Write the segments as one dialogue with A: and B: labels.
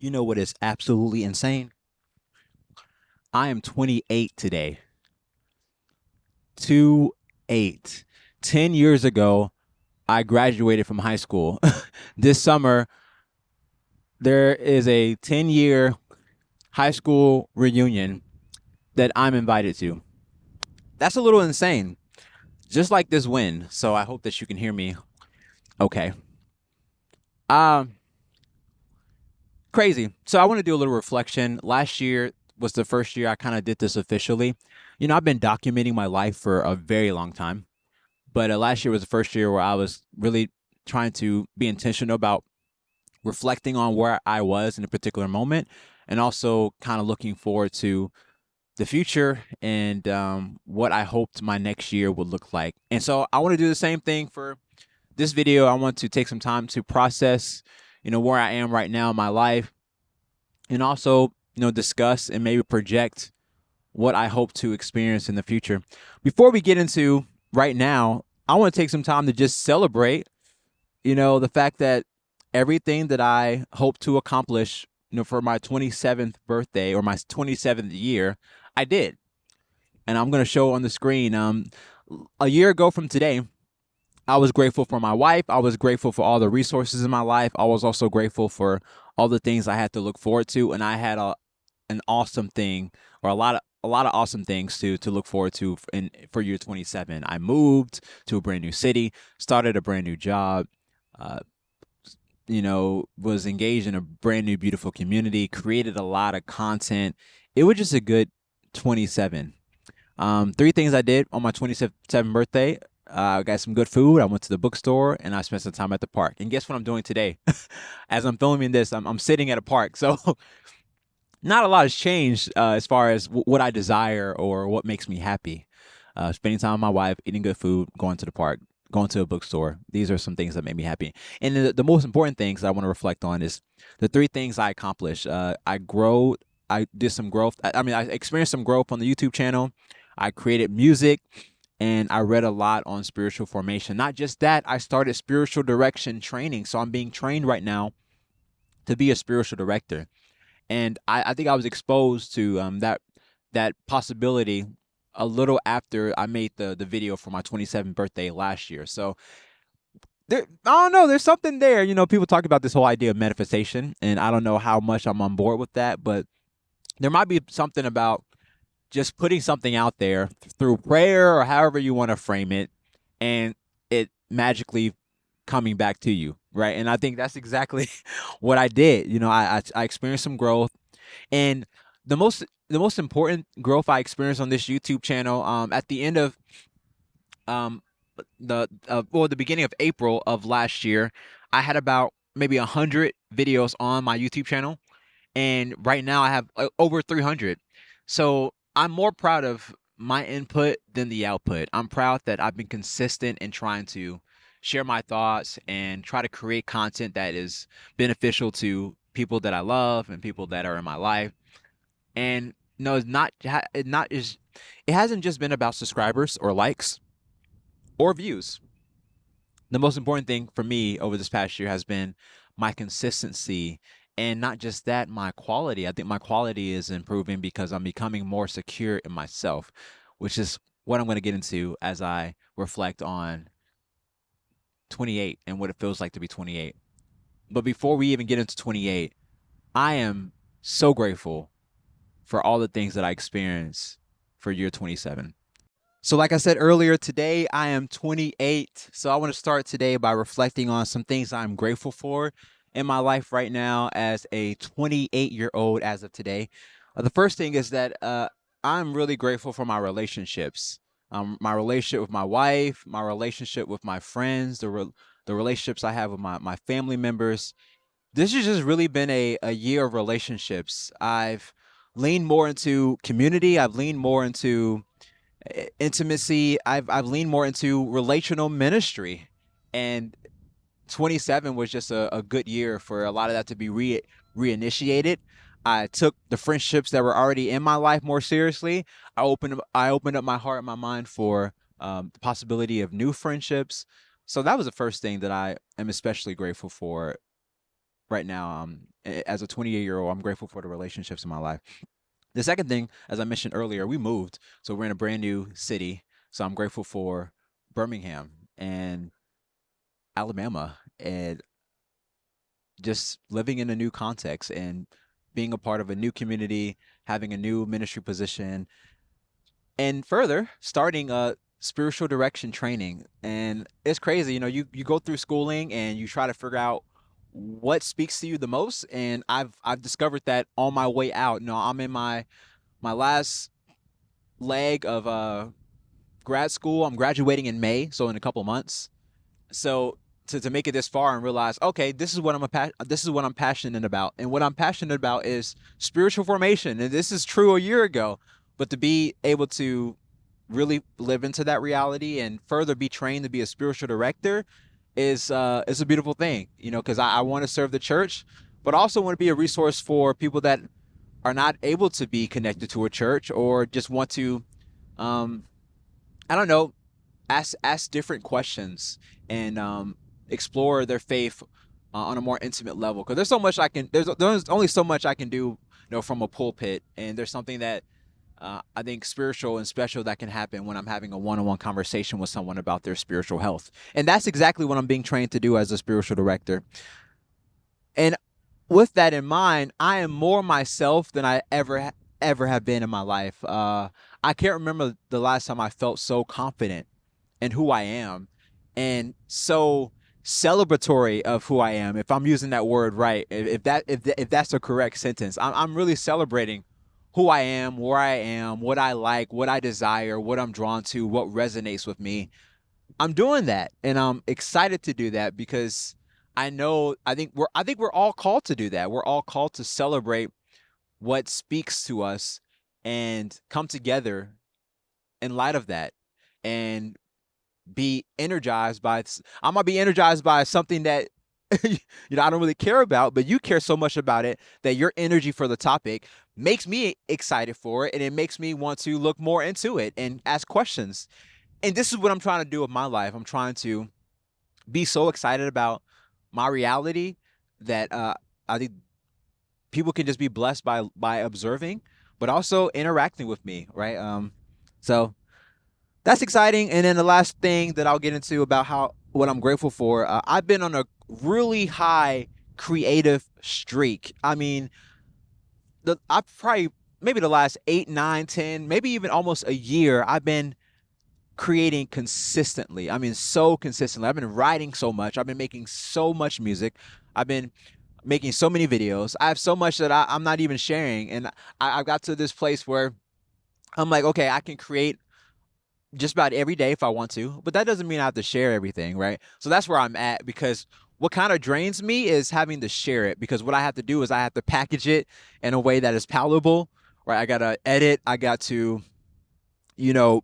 A: You know what is absolutely insane? I am 28 today. 28. 10 years ago, I graduated from high school. This summer, there is a 10-year high school reunion that I'm invited to. That's a little insane, just like this win. So I hope that you can hear me okay. Um, Crazy. So I want to do a little reflection. Last year was the first year I kind of did this officially. I've been documenting my life for a very long time. But last year was the first year where I was really trying to be intentional about reflecting on where I was in a particular moment and also kind of looking forward to the future and what I hoped my next year would look like. And so I want to do the same thing for this video. I want to take some time to process, where I am right now in my life and also, discuss and maybe project what I hope to experience in the future. Before we get into right now, I want to take some time to just celebrate, the fact that everything that I hope to accomplish, for my 27th birthday or my 27th year, I did. And I'm going to show on the screen. A year ago from today, I was grateful for my wife. I was grateful for all the resources in my life. I was also grateful for all the things I had to look forward to, and I had an awesome thing or a lot of awesome things to look forward to for year 27. I moved to a brand new city, started a brand new job, uh, was engaged in a brand new beautiful community, created a lot of content. It was just a good 27. Three things I did on my 27th birthday. I got some good food. I went to the bookstore and I spent some time at the park. And guess what I'm doing today? As I'm filming this, I'm sitting at a park. So not a lot has changed as far as what I desire or what makes me happy. Spending time with my wife, eating good food, going to the park, going to a bookstore. These are some things that make me happy. And the most important things that I want to reflect on is the three things I accomplished. I did some growth. I experienced some growth on the YouTube channel. I created music and I read a lot on spiritual formation. Not just that, I started spiritual direction training. So I'm being trained right now to be a spiritual director. And I think I was exposed to that possibility a little after I made the video for my 27th birthday last year. So I don't know, there's something there. People talk about this whole idea of manifestation, and I don't know how much I'm on board with that, but there might be something about just putting something out there through prayer or however you want to frame it, and it magically coming back to you, right? And I think that's exactly what I did. I experienced some growth, and the most important growth I experienced on this YouTube channel, at the end of um the beginning of April of last year, I had about maybe 100 videos on my YouTube channel, and right now I have over 300. So I'm more proud of my input than the output. I'm proud that I've been consistent in trying to share my thoughts and try to create content that is beneficial to people that I love and people that are in my life. And no, it's not it not is it hasn't just been about subscribers or likes or views. The most important thing for me over this past year has been my consistency, and not just that, my quality. I think my quality is improving because I'm becoming more secure in myself, which is what I'm going to get into as I reflect on 28 and what it feels like to be 28. But before we even get into 28, I am so grateful for all the things that I experienced for year 27. So, like I said earlier, today I am 28. So, I want to start today by reflecting on some things I'm grateful for in my life right now as a 28-year-old as of today. The first thing is that I'm really grateful for my relationships. My relationship with my wife, my relationship with my friends, the relationships I have with my family members. This has just really been a year of relationships. I've leaned more into community. I've leaned more into intimacy. I've leaned more into relational ministry, and 27 was just a good year for a lot of that to be reinitiated. I took the friendships that were already in my life more seriously. I opened up my heart and my mind for the possibility of new friendships. So that was the first thing that I am especially grateful for right now. As a 28-year-old, I'm grateful for the relationships in my life. The second thing, as I mentioned earlier, we moved, so we're in a brand new city. So I'm grateful for Birmingham and Alabama, and just living in a new context and being a part of a new community, having a new ministry position, and further starting a spiritual direction training. And it's crazy, you go through schooling and you try to figure out what speaks to you the most. And I've discovered that on my way out. I'm in my last leg of grad school. I'm graduating in May, so in a couple months. So to make it this far and realize, okay, this is what I'm passionate about, and what I'm passionate about is spiritual formation, and this is true a year ago, but to be able to really live into that reality and further be trained to be a spiritual director is a beautiful thing, because I want to serve the church, but also want to be a resource for people that are not able to be connected to a church or just want to, um, I don't know, ask different questions and explore their faith on a more intimate level. Because there's only so much I can do, from a pulpit, and there's something that I think spiritual and special that can happen when I'm having a one-on-one conversation with someone about their spiritual health, and that's exactly what I'm being trained to do as a spiritual director. And with that in mind, I am more myself than I ever have been in my life. I can't remember the last time I felt so confident and who I am, and so celebratory of who I am. If I'm using that word right, if that's the correct sentence, I'm really celebrating who I am, where I am, what I like, what I desire, what I'm drawn to, what resonates with me. I'm doing that, and I'm excited to do that because I think we're all called to do that. We're all called to celebrate what speaks to us and come together in light of that, and be energized by I'm gonna be energized by something that I don't really care about, but you care so much about it that your energy for the topic makes me excited for it, and it makes me want to look more into it and ask questions. And this is what I'm trying to do with my life. I'm trying to be so excited about my reality that I think people can just be blessed by observing, but also interacting with me, right? So that's exciting. And then the last thing that I'll get into about how what I'm grateful for, I've been on a really high creative streak. I mean, I probably maybe the last 8, 9, 10, maybe even almost a year, I've been creating consistently. I mean, so consistently. I've been writing so much. I've been making so much music. I've been making so many videos. I have so much that I'm not even sharing. And I got to this place where I'm like, okay, I can create just about every day if I want to, but that doesn't mean I have to share everything, right? So that's where I'm at, because what kind of drains me is having to share it, because what I have to do is I have to package it in a way that is palatable, right? I got to edit, I got to, you know,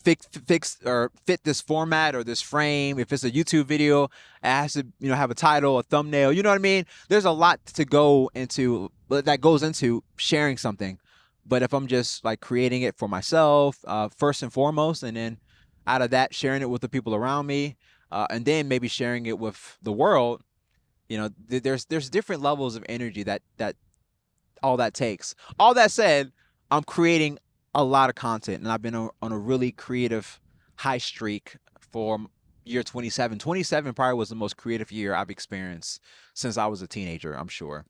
A: fix or fit this format or this frame. If it's a YouTube video, it has to, have a title, a thumbnail, you know what I mean? There's a lot to go into, but that goes into sharing something. But if I'm just like creating it for myself, first and foremost, and then out of that, sharing it with the people around me, and then maybe sharing it with the world, there's different levels of energy that all that takes. All that said, I'm creating a lot of content, and I've been on a really creative high streak for year 27. 27 probably was the most creative year I've experienced since I was a teenager, I'm sure.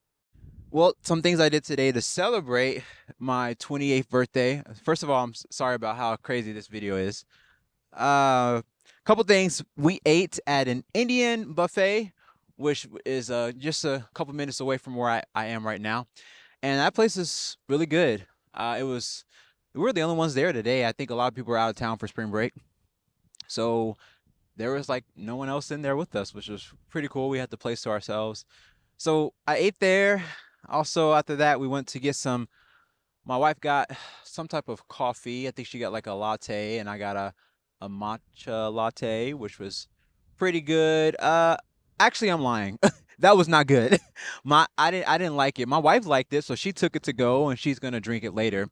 A: Well, some things I did today to celebrate my 28th birthday. First of all, I'm sorry about how crazy this video is. Couple things. We ate at an Indian buffet, which is just a couple minutes away from where I am right now. And that place is really good. We were the only ones there today. I think a lot of people are out of town for spring break. So there was like no one else in there with us, which was pretty cool. We had the place to ourselves. So I ate there. Also, after that, we went to get my wife got some type of coffee. I think she got like a latte, and I got a matcha latte, which was pretty good. Actually, I'm lying. That was not good. I didn't like it. My wife liked it, so she took it to go, and she's gonna drink it later.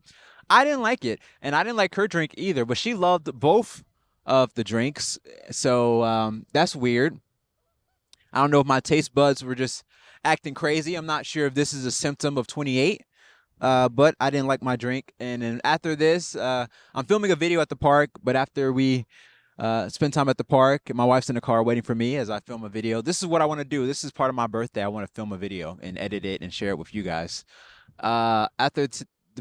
A: I didn't like it, and I didn't like her drink either, but she loved both of the drinks. So that's weird. I don't know if my taste buds were just acting crazy. I'm not sure if this is a symptom of 28. But I didn't like my drink. And then after this, I'm filming a video at the park. But after we spend time at the park, my wife's in the car waiting for me as I film a video. This is what I want to do. This is part of my birthday. I want to film a video and edit it and share it with you guys. After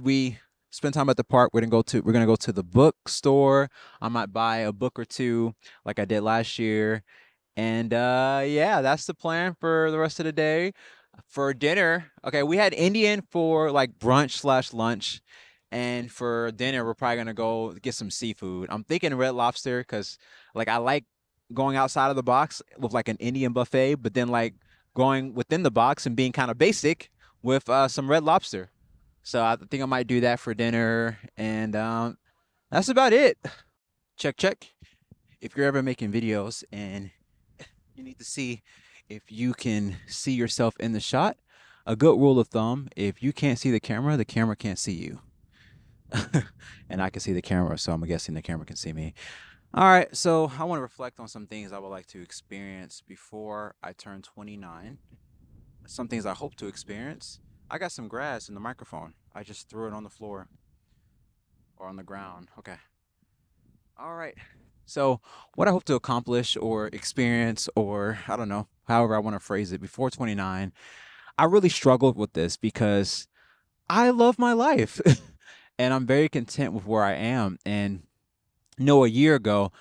A: we spend time at the park, we're gonna go to the bookstore. I might buy a book or two, like I did last year. And yeah, that's the plan for the rest of the day. For dinner, okay, we had Indian for like brunch slash lunch. And for dinner, we're probably gonna go get some seafood. I'm thinking Red Lobster because like I like going outside of the box with like an Indian buffet, but then like going within the box and being kind of basic with some Red Lobster. So I think I might do that for dinner, and that's about it. Check, check. If you're ever making videos and you need to see if you can see yourself in the shot. A good rule of thumb, if you can't see the camera can't see you. And I can see the camera, so I'm guessing the camera can see me. All right, so I want to reflect on some things I would like to experience before I turn 29. Some things I hope to experience. I got some grass in the microphone. I just threw it on the floor or on the ground. Okay. All right. So, what I hope to accomplish or experience, or I don't know, however I want to phrase it, before 29, I really struggled with this because I love my life and I'm very content with where I am. And no, a year ago,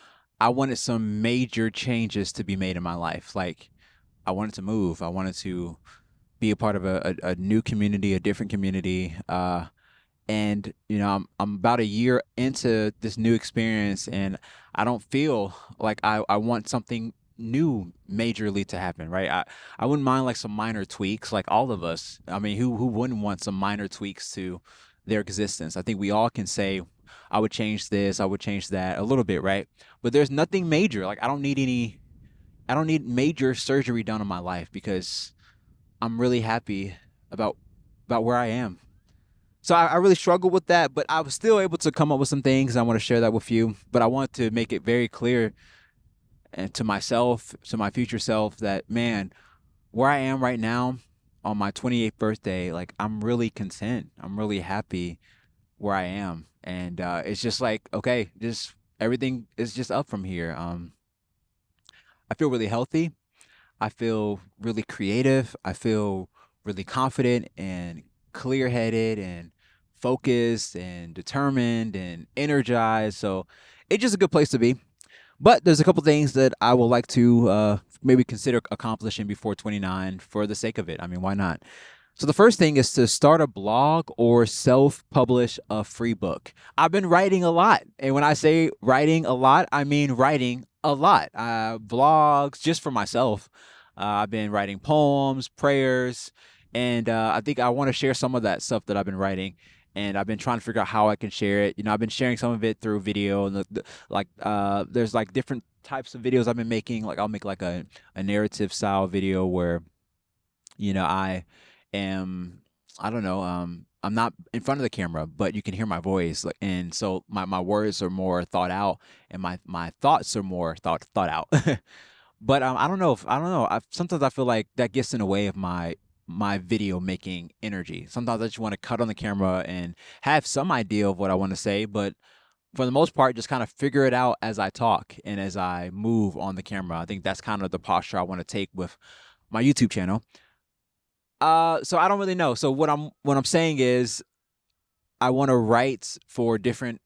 A: I wanted some major changes to be made in my life. Like, I wanted to move, I wanted to be a part of a new community, a different community. And I'm about a year into this new experience, and I don't feel like I want something new majorly to happen, right? I wouldn't mind like some minor tweaks, like all of us. I mean, who wouldn't want some minor tweaks to their existence? I think we all can say, I would change this, I would change that a little bit, right? But there's nothing major. Like I don't need major surgery done in my life because I'm really happy about where I am. So I really struggled with that, but I was still able to come up with some things. I want to share that with you, but I want to make it very clear and to myself, to my future self, that man, where I am right now on my 28th birthday, like I'm really content. I'm really happy where I am, and it's just like okay, just everything is just up from here. I feel really healthy. I feel really creative. I feel really confident and clear headed and focused and determined and energized. So it's just a good place to be. But there's a couple things that I would like to maybe consider accomplishing before 29 for the sake of it. I mean, why not? So the first thing is to start a blog or self-publish a free book. I've been writing a lot, and when I say writing a lot, I mean writing a lot. Blogs just for myself. I've been writing poems, prayers, and I think I want to share some of that stuff that I've been writing. And I've been trying to figure out how I can share it. I've been sharing some of it through video, and there's like different types of videos I've been making. Like I'll make like a narrative style video where I am, I don't know, I'm not in front of the camera, but you can hear my voice, like, and so my words are more thought out, and my thoughts are more thought out. But I don't know. Sometimes I feel like that gets in the way of my video making energy. Sometimes I just want to cut on the camera and have some idea of what I want to say, but for the most part, just kind of figure it out as I talk and as I move on the camera. I think that's kind of the posture I want to take with my YouTube channel. So I don't really know. So what I'm saying is I want to write for different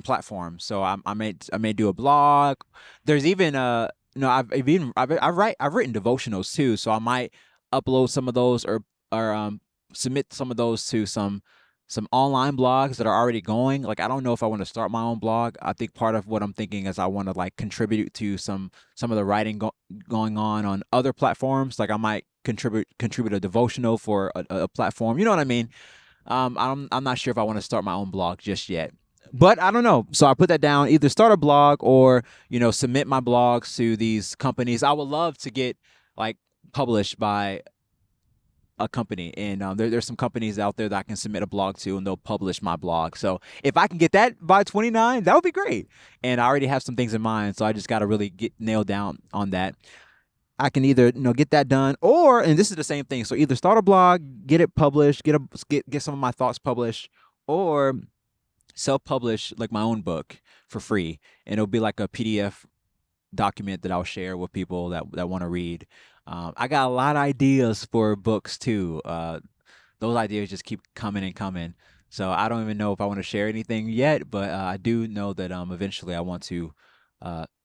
A: platforms. So I may do a blog. There's even I've written devotionals too. So I might upload some of those or submit some of those to some online blogs that are already going. Like I don't know if I want to start my own blog. I think part of what I'm thinking is I want to like contribute to some of the writing going on other platforms. Like I might contribute a devotional for a platform. You know what I mean? I'm not sure if I want to start my own blog just yet. But I don't know. So I put that down. Either start a blog or submit my blogs to these companies. I would love to get like published by a company, and there's some companies out there that I can submit a blog to, and they'll publish my blog. So if I can get that by 29, that would be great. And I already have some things in mind, so I just got to really get nailed down on that. I can either get that done, or, and this is the same thing. So either start a blog, get it published, get some of my thoughts published, or self-publish like my own book for free, and it'll be like a PDF document that I'll share with people that want to read. I got a lot of ideas for books too. Those ideas just keep coming and coming. So I don't even know if I want to share anything yet, but I do know that eventually I want to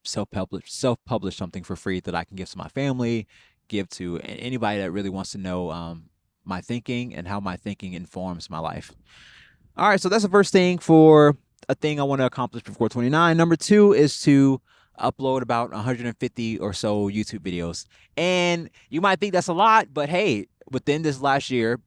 A: self-publish something for free that I can give to my family, give to anybody that really wants to know my thinking and how my thinking informs my life. All right, so that's the first thing for a thing I want to accomplish before 29. Number 2 is to upload about 150 or so YouTube videos. And you might think that's a lot, but hey, within this last year,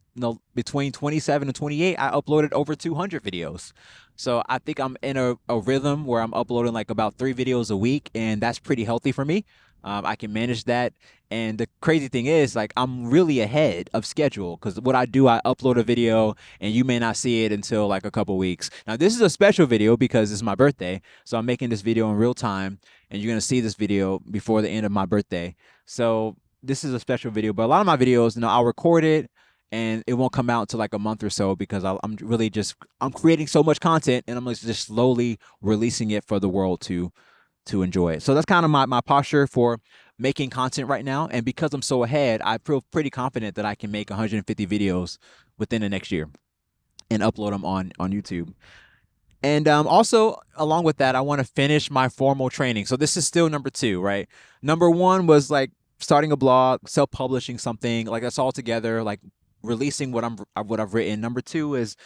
A: between 27 and 28, I uploaded over 200 videos. So I think I'm in a rhythm where I'm uploading like about 3 videos a week, and that's pretty healthy for me. I can manage that. And the crazy thing is, like, I'm really ahead of schedule, because what I do, I upload a video and you may not see it until like a couple weeks. Now, this is a special video because it's my birthday. So I'm making this video in real time, and you're going to see this video before the end of my birthday. So this is a special video, but a lot of my videos, I'll record it and it won't come out until like a month or so, because I'm creating so much content, and I'm just slowly releasing it for the world to enjoy it. So that's kind of my posture for making content right now. And because I'm so ahead, I feel pretty confident that I can make 150 videos within the next year and upload them on YouTube. And also, along with that, I want to finish my formal training. So this is still number 2, right? Number 1 was like starting a blog, self-publishing something, like that's all together, like releasing what I've written. Number 2 is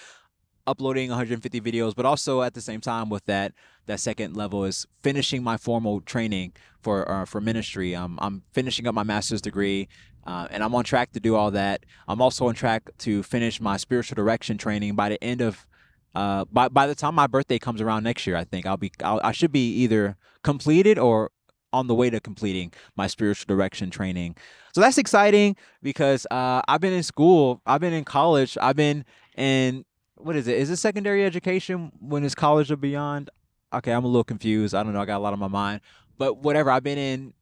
A: uploading 150 videos, but also at the same time with that second level is finishing my formal training for ministry. I'm finishing up my master's degree, and I'm on track to do all that. I'm also on track to finish my spiritual direction training by the end of by the time my birthday comes around next year. I think I should be either completed or on the way to completing my spiritual direction training. So that's exciting, because I've been in school, I've been in college, I've been in, what is it? Is it secondary education when it's college or beyond? Okay, I'm a little confused. I don't know. I got a lot on my mind. But whatever. I've been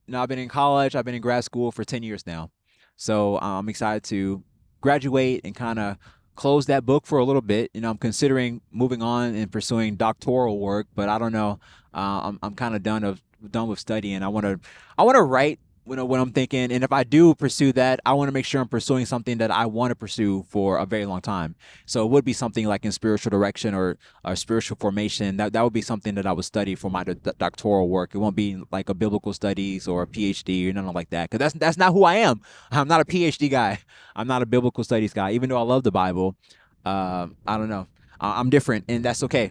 A: in college, I've been in grad school for 10 years now. So I'm excited to graduate and kind of close that book for a little bit. I'm considering moving on and pursuing doctoral work, but I don't know. I'm kind of done with studying. I want to write what I'm thinking, and if I do pursue that, I want to make sure I'm pursuing something that I want to pursue for a very long time. So it would be something like in spiritual direction or spiritual formation. That would be something that I would study for my doctoral work. It won't be like a biblical studies or a PhD or nothing like that, because that's not who I am. I'm not a PhD guy. I'm not a biblical studies guy, even though I love the Bible. I don't know. I'm different, and that's okay.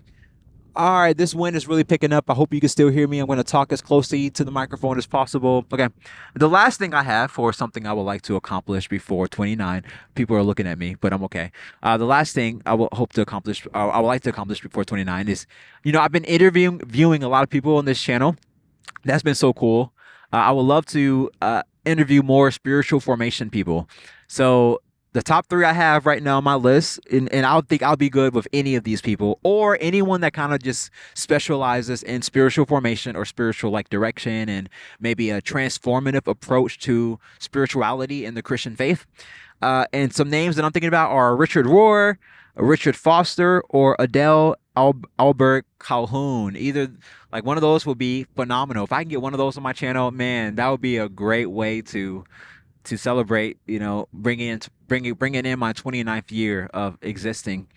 A: All right, this wind is really picking up. I hope you can still hear me. I'm going to talk as closely to the microphone as possible. Okay. The last thing I have for something I would like to accomplish before 29, people are looking at me, but I'm okay. The last thing I will hope to accomplish, I would like to accomplish before 29 is, I've been viewing a lot of people on this channel. That's been so cool. I would love to interview more spiritual formation people. So the top 3 I have right now on my list, and I think I'll be good with any of these people, or anyone that kind of just specializes in spiritual formation or spiritual like direction, and maybe a transformative approach to spirituality in the Christian faith. And some names that I'm thinking about are Richard Rohr, Richard Foster, or Adele Albert Calhoun. Either like one of those will be phenomenal. If I can get one of those on my channel, man, that would be a great way to celebrate, bringing in my 29th year of existing.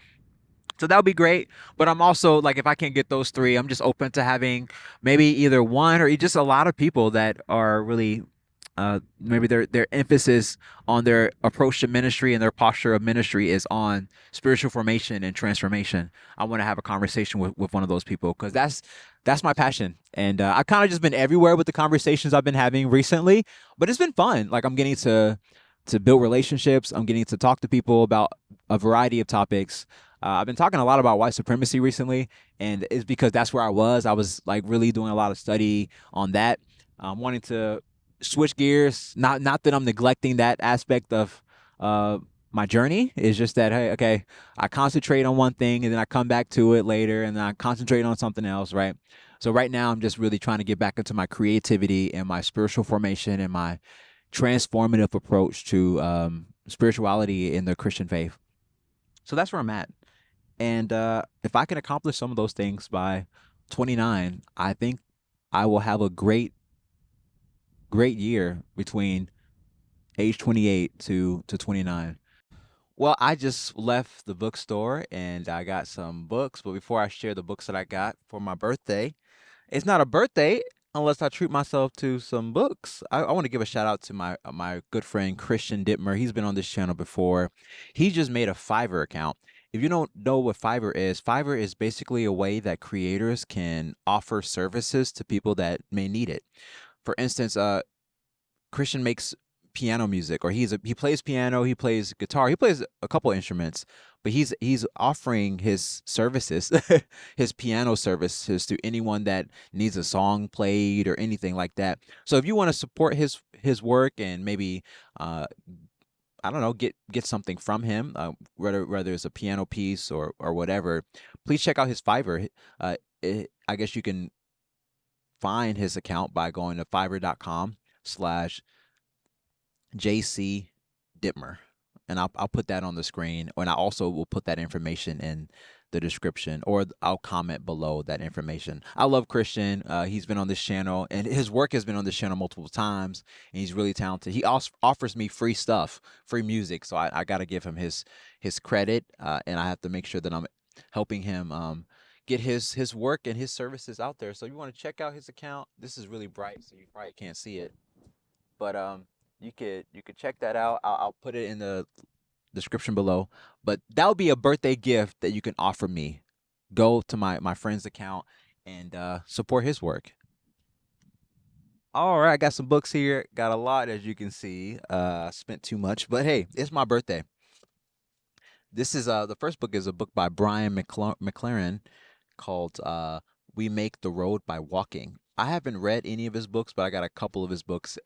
A: So that would be great. But I'm also like, if I can't get those 3, I'm just open to having maybe either one or just a lot of people that are really maybe their emphasis on their approach to ministry and their posture of ministry is on spiritual formation and transformation. I want to have a conversation with one of those people, because that's my passion. And I've kind of just been everywhere with the conversations I've been having recently, but it's been fun. Like, I'm getting to build relationships. I'm getting to talk to people about a variety of topics. I've been talking a lot about white supremacy recently, and it's because that's where I was like really doing a lot of study on that. Wanting to switch gears, not that I'm neglecting that aspect of my journey. It's just that, hey, okay, I concentrate on one thing and then I come back to it later, and then I concentrate on something else, right? So right now I'm just really trying to get back into my creativity and my spiritual formation and my transformative approach to spirituality in the Christian faith. So that's where I'm at. And if I can accomplish some of those things by 29, I think I will have a great year between age 28 to 29. Well, I just left the bookstore and I got some books. But before I share the books that I got for my birthday, it's not a birthday unless I treat myself to some books. I want to give a shout out to my good friend Christian Dittmer. He's been on this channel before. He just made a Fiverr account. If you don't know what Fiverr is basically a way that creators can offer services to people that may need it. For instance, Christian makes piano music, or he plays piano, he plays guitar, he plays a couple instruments, but he's offering his services, his piano services to anyone that needs a song played or anything like that. So if you want to support his work and maybe I don't know, get something from him, whether it's a piano piece or whatever, please check out his Fiverr. I guess you can find his account by going to fiverr.com/JC Dittmer. And I'll put that on the screen. And I also will put that information in the description, or I'll comment below that information. I love Christian. He's been on this channel and his work has been on this channel multiple times. And he's really talented. He also offers me free stuff, free music. So I got to give him his credit. And I have to make sure that I'm helping him get his work and his services out there. So if you want to check out his account, this is really bright, so you probably can't see it. But you could check that out. I'll put it in the description below. But that would be a birthday gift that you can offer me. Go to my friend's account and support his work. All right, I got some books here. Got a lot, as you can see. Spent too much, but hey, it's my birthday. This is the first book is a book by Brian McLaren called "We Make the Road by Walking." I haven't read any of his books, but I got a couple of his books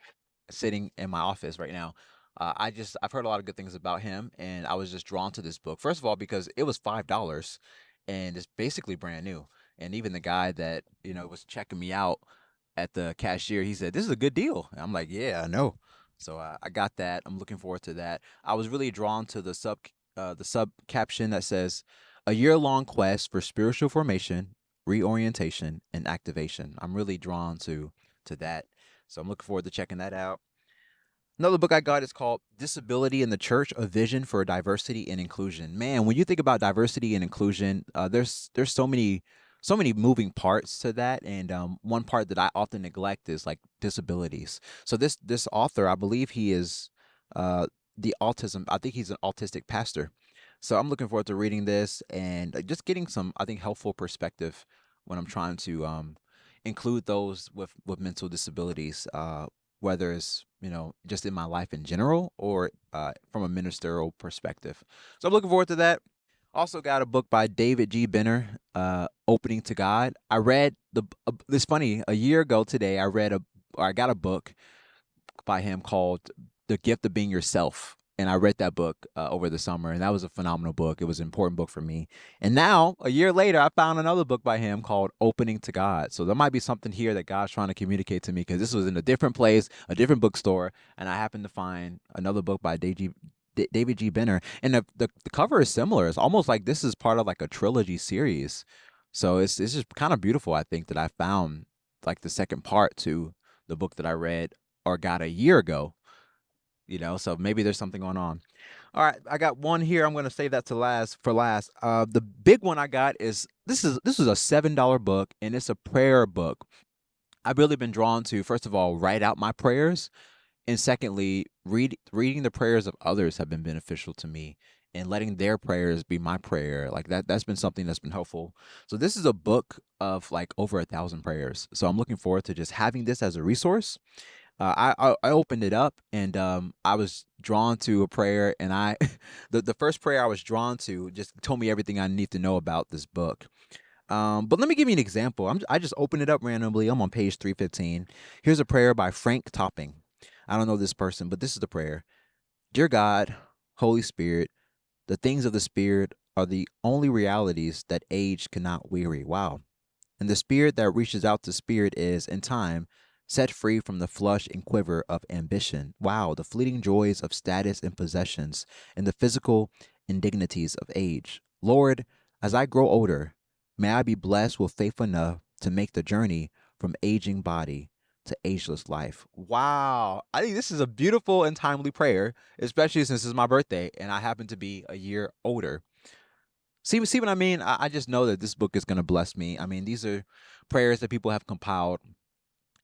A: sitting in my office right now. I've heard a lot of good things about him, and I was just drawn to this book. First of all, because it was $5, and it's basically brand new. And even the guy that was checking me out at the cashier, he said, "This is a good deal." And I'm like, "Yeah, I know." So I got that. I'm looking forward to that. I was really drawn to the sub caption that says, "A year-long quest for spiritual formation, reorientation, and activation." I'm really drawn to that. So I'm looking forward to checking that out. Another book I got is called Disability in the Church: A Vision for Diversity and Inclusion. Man, when you think about diversity and inclusion, there's so many moving parts to that, and one part that I often neglect is like disabilities. So this author, I believe he is the autism. I think he's an autistic pastor. So I'm looking forward to reading this and just getting some, I think, helpful perspective when I'm trying to include those with mental disabilities, whether it's just in my life in general or from a ministerial perspective. So I'm looking forward to that. Also got a book by David G. Benner, Opening to God. I read it's funny, a year ago today, I got a book by him called The Gift of Being Yourself. And I read that book over the summer, and that was a phenomenal book. It was an important book for me. And now, a year later, I found another book by him called Opening to God. So there might be something here that God's trying to communicate to me, because this was in a different place, a different bookstore, and I happened to find another book by David G. Benner. And the cover is similar. It's almost like this is part of like a trilogy series. So it's just kind of beautiful, I think, that I found like the second part to the book that I read or got a year ago. So maybe there's something going on. All right, I got one here. I'm going to save that to last for last. The big one I got is this is a $7 book, and it's a prayer book. I've really been drawn to, first of all, write out my prayers, and secondly, reading the prayers of others have been beneficial to me, and letting their prayers be my prayer. Like that's been something that's been helpful. So this is a book of like over 1,000 prayers. So I'm looking forward to just having this as a resource. I opened it up, and I was drawn to a prayer, and I the first prayer I was drawn to just told me everything I need to know about this book. But let me give you an example. I just opened it up randomly. I'm on page 315. Here's a prayer by Frank Topping. I don't know this person, but this is the prayer. Dear God, Holy Spirit, the things of the Spirit are the only realities that age cannot weary. Wow. And the spirit that reaches out to spirit is, in time, set free from the flush and quiver of ambition. Wow, the fleeting joys of status and possessions, and the physical indignities of age. Lord, as I grow older, may I be blessed with faith enough to make the journey from aging body to ageless life. Wow. I think this is a beautiful and timely prayer, especially since it's my birthday and I happen to be a year older. See what I mean? I just know that this book is going to bless me. I mean, these are prayers that people have compiled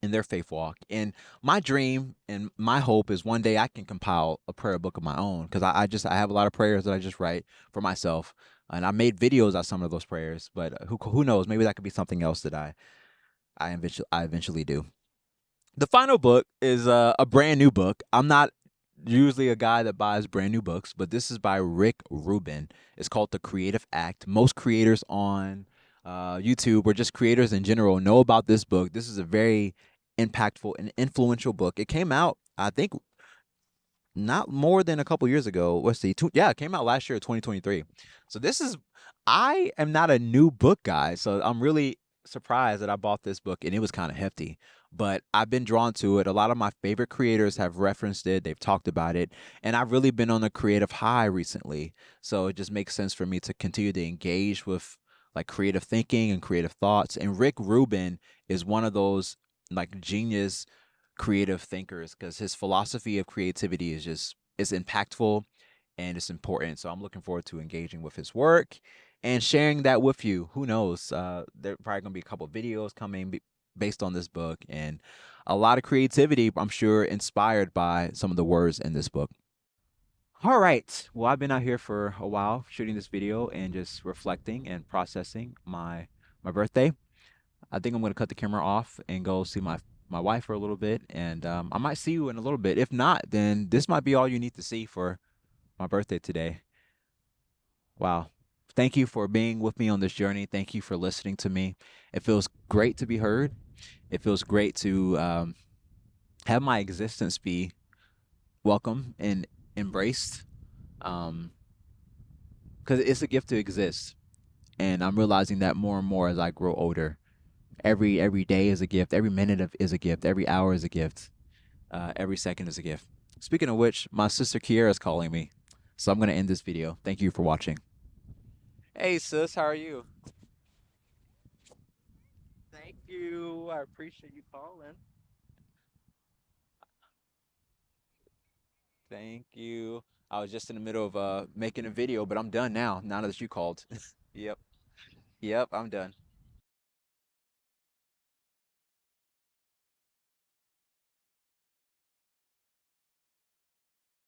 A: in their faith walk. And my dream and my hope is one day I can compile a prayer book of my own because I have a lot of prayers that I just write for myself. And I made videos out some of those prayers, but who knows? Maybe that could be something else that I eventually do. The final book is a brand new book. I'm not usually a guy that buys brand new books, but this is by Rick Rubin. It's called The Creative Act. Most creators on YouTube or just creators in general know about this book. This is a very impactful and influential book. It came out, I think, not more than a couple years ago. Let's see. Yeah, it came out last year, 2023. So I am not a new book guy. So I'm really surprised that I bought this book and it was kind of hefty. But I've been drawn to it. A lot of my favorite creators have referenced it, they've talked about it. And I've really been on a creative high recently. So it just makes sense for me to continue to engage with like creative thinking and creative thoughts. And Rick Rubin is one of those like genius creative thinkers because his philosophy of creativity is impactful and it's important. So I'm looking forward to engaging with his work and sharing that with you. Who knows? There probably gonna be a couple of videos coming based on this book and a lot of creativity. I'm sure inspired by some of the words in this book. All right. Well, I've been out here for a while shooting this video and just reflecting and processing my birthday. I think I'm gonna cut the camera off and go see my wife for a little bit, and I might see you in a little bit. If not, then this might be all you need to see for my birthday today. Wow. Thank you for being with me on this journey. Thank you for listening to me. It feels great to be heard. It feels great to have my existence be welcome and embraced. Um, because it's a gift to exist, and I'm realizing that more and more as I grow older. Every day is a gift. Every minute is a gift. Every hour is a gift. Every second is a gift. Speaking of which, my sister Kiera is calling me. So I'm going to end this video. Thank you for watching. Hey, sis, how are you? Thank you. I appreciate you calling. Thank you. I was just in the middle of making a video, but I'm done now that you called. Yep. Yep, I'm done.